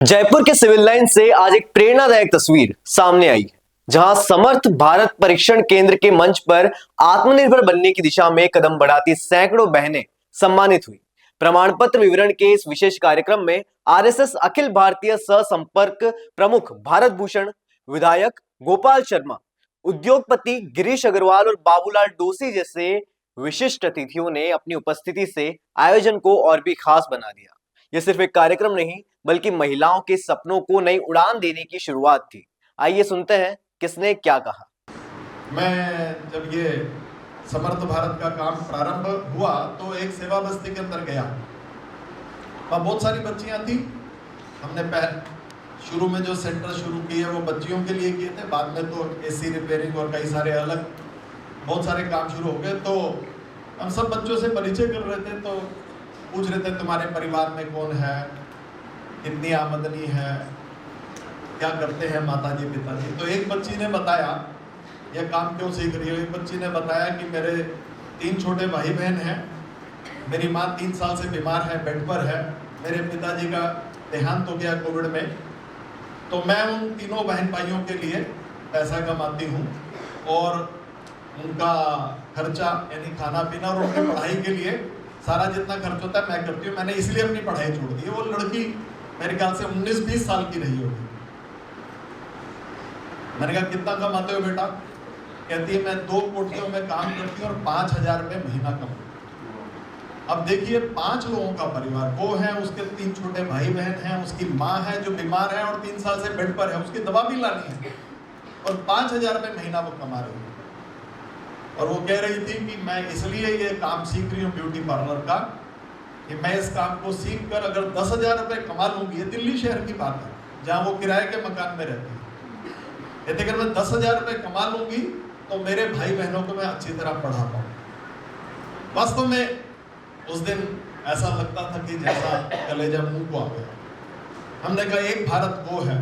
जयपुर के civil line से आज एक प्रेरणादायक तस्वीर सामने आई, जहां समर्थ भारत परीक्षण केंद्र के मंच पर आत्मनिर्भर बनने की दिशा में कदम बढ़ाती सैकड़ों बहनें सम्मानित हुई। प्रमाण पत्र वितरण के इस विशेष कार्यक्रम में आरएसएस अखिल भारतीय सह संपर्क प्रमुख भारत भूषण, विधायक गोपाल शर्मा, उद्योगपति गिरीश अग्रवाल और बाबूलाल डोसी जैसे विशिष्ट अतिथियों ने अपनी उपस्थिति से आयोजन को और भी खास बना दिया। यह सिर्फ एक कार्यक्रम नहीं, बल्कि महिलाओं के सपनों को नई उड़ान देने की शुरुआत थी। आइए सुनते हैं किसने क्या कहा। मैं जब ये समर्थ भारत का काम प्रारंभ हुआ तो एक सेवा बस्ती के अंदर गया। वहाँ बहुत सारी बच्चियाँ थी। हमने शुरू में जो सेंटर शुरू किए वो बच्चियों के लिए किए थे, बाद में तो एसी रिपेयरिंग और कई सारे अलग बहुत सारे काम शुरू हो गए। तो हम सब बच्चों से परिचय कर रहे थे, तो पूछ रहे थे तुम्हारे परिवार में कौन है, कितनी आमदनी है, क्या करते हैं माताजी पिताजी। तो एक बच्ची ने बताया यह काम क्यों सीख रही हो। एक बच्ची ने बताया कि मेरे 3 छोटे भाई बहन हैं, मेरी माँ 3 साल से बीमार है, बेड पर है, मेरे पिताजी का देहांत हो गया कोविड में, तो मैं उन तीनों बहन भाइयों के लिए पैसा कमाती हूँ और उनका खर्चा यानी खाना पीना और उनकी पढ़ाई के लिए सारा जितना खर्च होता है मैं करती हूँ। मैंने इसलिए अपनी पढ़ाई छोड़ दी। वो लड़की मेरे ख्याल से 19-20 साल की रही होगी। मैंने कहा कितना कमाते हो बेटा? कहती है मैं 2 कोठियों में काम करती हूँ और 5,000 रुपये महीना कमाती हूँ। अब देखिए 5 लोगों का परिवार, वो है, उसके 3 छोटे भाई बहन हैं, उसकी माँ है जो बीमार है और 3 साल से बेड पर है, उसकी दवा भी लानी है और 5,000 रुपये महीना वो कमा रही है। और वो कह रही थी कि मैं इसलिए ये काम सीख रही हूँ ब्यूटी पार्लर का, कि मैं इस काम को सीख कर अगर 10,000 रुपये कमा लूंगी, ये दिल्ली शहर की बात है जहाँ वो किराए के मकान में रहती है, कहते अगर मैं 10,000 रुपये कमा लूंगी तो मेरे भाई बहनों को मैं अच्छी तरह पढ़ा पाऊँ। वास्तव में उस दिन ऐसा लगता था कि जैसा कलेजा मुंह को आ गया। हमने कहा एक भारत वो है।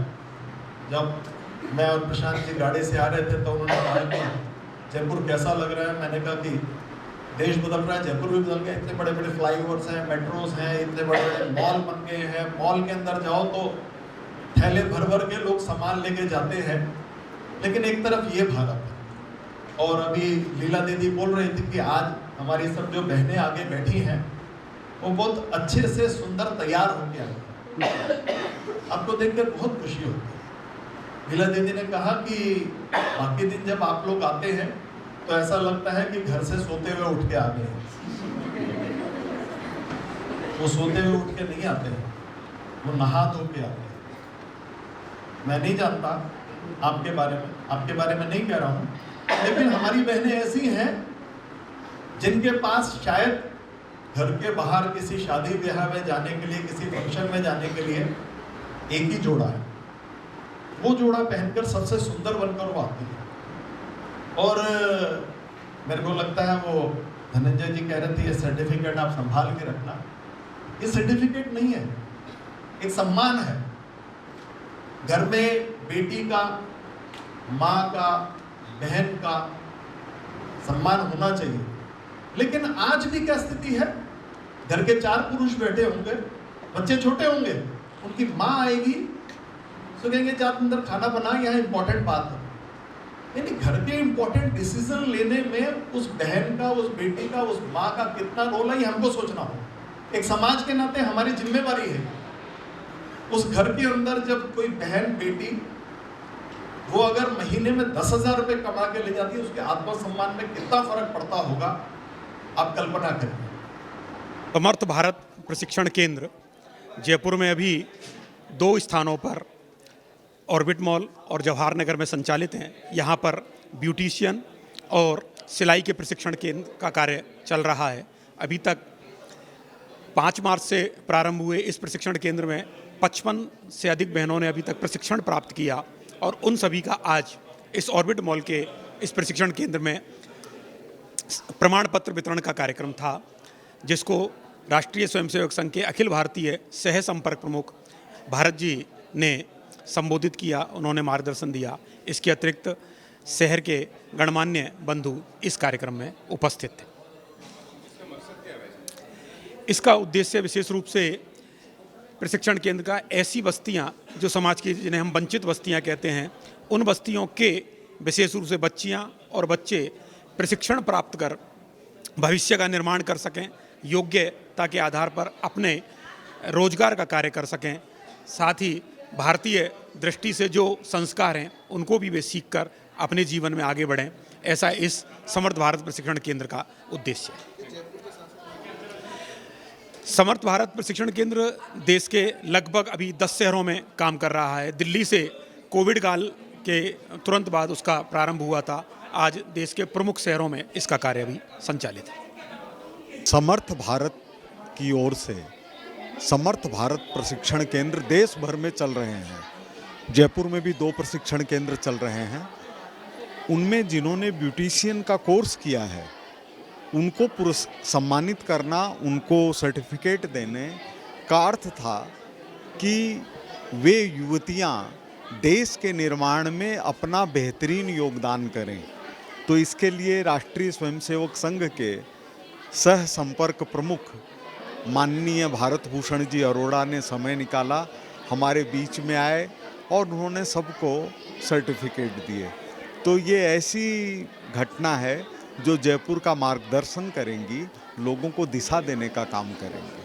जब मैं और प्रशांत जी गाड़ी से आ रहे थे तो उन्होंने कहा कि जयपुर कैसा लग रहा है। मैंने कहा कि देश बदल रहा है, जयपुर भी बदल गया। इतने बड़े बड़े फ्लाईओवर्स हैं, मेट्रोज हैं, इतने बड़े बड़े मॉल बन गए हैं। मॉल के अंदर जाओ तो थैले भर भर के लोग सामान लेके जाते हैं, लेकिन एक तरफ ये भारत है। और अभी लीला दीदी बोल रही थी कि आज हमारी सब जो बहनें आगे बैठी हैं वो बहुत अच्छे से सुंदर तैयार होके आई। आपको देखकर बहुत खुशी होती है। लीला दीदी ने कहा कि बाकी दिन जब आप लोग आते हैं तो ऐसा लगता है कि घर से सोते हुए उठ के आ गए हैं। वो सोते हुए उठ के नहीं आते हैं, वो नहा धो के आते हैं। मैं नहीं जानता आपके बारे में नहीं कह रहा हूँ, लेकिन हमारी बहनें ऐसी हैं जिनके पास शायद घर के बाहर किसी शादी ब्याह में जाने के लिए, किसी फंक्शन में जाने के लिए एक ही जोड़ा है। वो जोड़ा पहनकर सबसे सुंदर बनकर वो आती है। और मेरे को लगता है वो धनंजय जी कह रहे थे ये सर्टिफिकेट आप संभाल के रखना। ये सर्टिफिकेट नहीं है, एक सम्मान है। घर में बेटी का, माँ का, बहन का सम्मान होना चाहिए। लेकिन आज भी क्या स्थिति है? घर के 4 पुरुष बैठे होंगे, बच्चे छोटे होंगे, उनकी माँ आएगी तो कहेंगे जा अंदर खाना बना, यहाँ इंपॉर्टेंट बात है। यानी घर के इंपॉर्टेंट डिसीजन लेने में उस बहन का, उस बेटी का, उस माँ का कितना रोल है ये हमको सोचना हो। एक समाज के नाते हमारी जिम्मेवारी है। उस घर के अंदर जब कोई बहन बेटी वो अगर महीने में 10,000 रुपये कमा के ले जाती है, उसके आत्मसम्मान में कितना फर्क पड़ता होगा आप कल्पना करें। समर्थ भारत प्रशिक्षण केंद्र जयपुर में अभी 2 स्थानों पर ऑर्बिट मॉल और जवाहर नगर में संचालित हैं। यहाँ पर ब्यूटिशियन और सिलाई के प्रशिक्षण केंद्र का कार्य चल रहा है। अभी तक 5 मार्च से प्रारंभ हुए इस प्रशिक्षण केंद्र में 55 से अधिक बहनों ने अभी तक प्रशिक्षण प्राप्त किया और उन सभी का आज इस ऑर्बिट मॉल के इस प्रशिक्षण केंद्र में प्रमाण पत्र वितरण का कार्यक्रम था, जिसको राष्ट्रीय स्वयंसेवक संघ के अखिल भारतीय सह संपर्क प्रमुख भारत जी ने संबोधित किया। उन्होंने मार्गदर्शन दिया। इसके अतिरिक्त शहर के गणमान्य बंधु इस कार्यक्रम में उपस्थित थे। इसका उद्देश्य विशेष रूप से प्रशिक्षण केंद्र का ऐसी बस्तियां जो समाज की, जिन्हें हम वंचित बस्तियां कहते हैं, उन बस्तियों के विशेष रूप से बच्चियां और बच्चे प्रशिक्षण प्राप्त कर भविष्य का निर्माण कर सकें, योग्यता के आधार पर अपने रोजगार का कार्य कर सकें। साथ ही भारतीय दृष्टि से जो संस्कार हैं उनको भी वे सीख कर अपने जीवन में आगे बढ़ें, ऐसा इस समर्थ भारत प्रशिक्षण केंद्र का उद्देश्य है। समर्थ भारत प्रशिक्षण केंद्र देश के लगभग अभी 10 शहरों में काम कर रहा है। दिल्ली से कोविड काल के तुरंत बाद उसका प्रारंभ हुआ था। आज देश के प्रमुख शहरों में इसका कार्य भी संचालित है। समर्थ भारत की ओर से समर्थ भारत प्रशिक्षण केंद्र देश भर में चल रहे हैं। जयपुर में भी 2 प्रशिक्षण केंद्र चल रहे हैं। उनमें जिन्होंने ब्यूटिशियन का कोर्स किया है उनको सम्मानित करना, उनको सर्टिफिकेट देने का अर्थ था कि वे युवतियां देश के निर्माण में अपना बेहतरीन योगदान करें। तो इसके लिए राष्ट्रीय स्वयंसेवक संघ के सह संपर्क प्रमुख माननीय भारत भूषण जी अरोड़ा ने समय निकाला, हमारे बीच में आए और उन्होंने सबको सर्टिफिकेट दिए। तो ये ऐसी घटना है जो जयपुर का मार्गदर्शन करेंगी, लोगों को दिशा देने का काम करेंगी।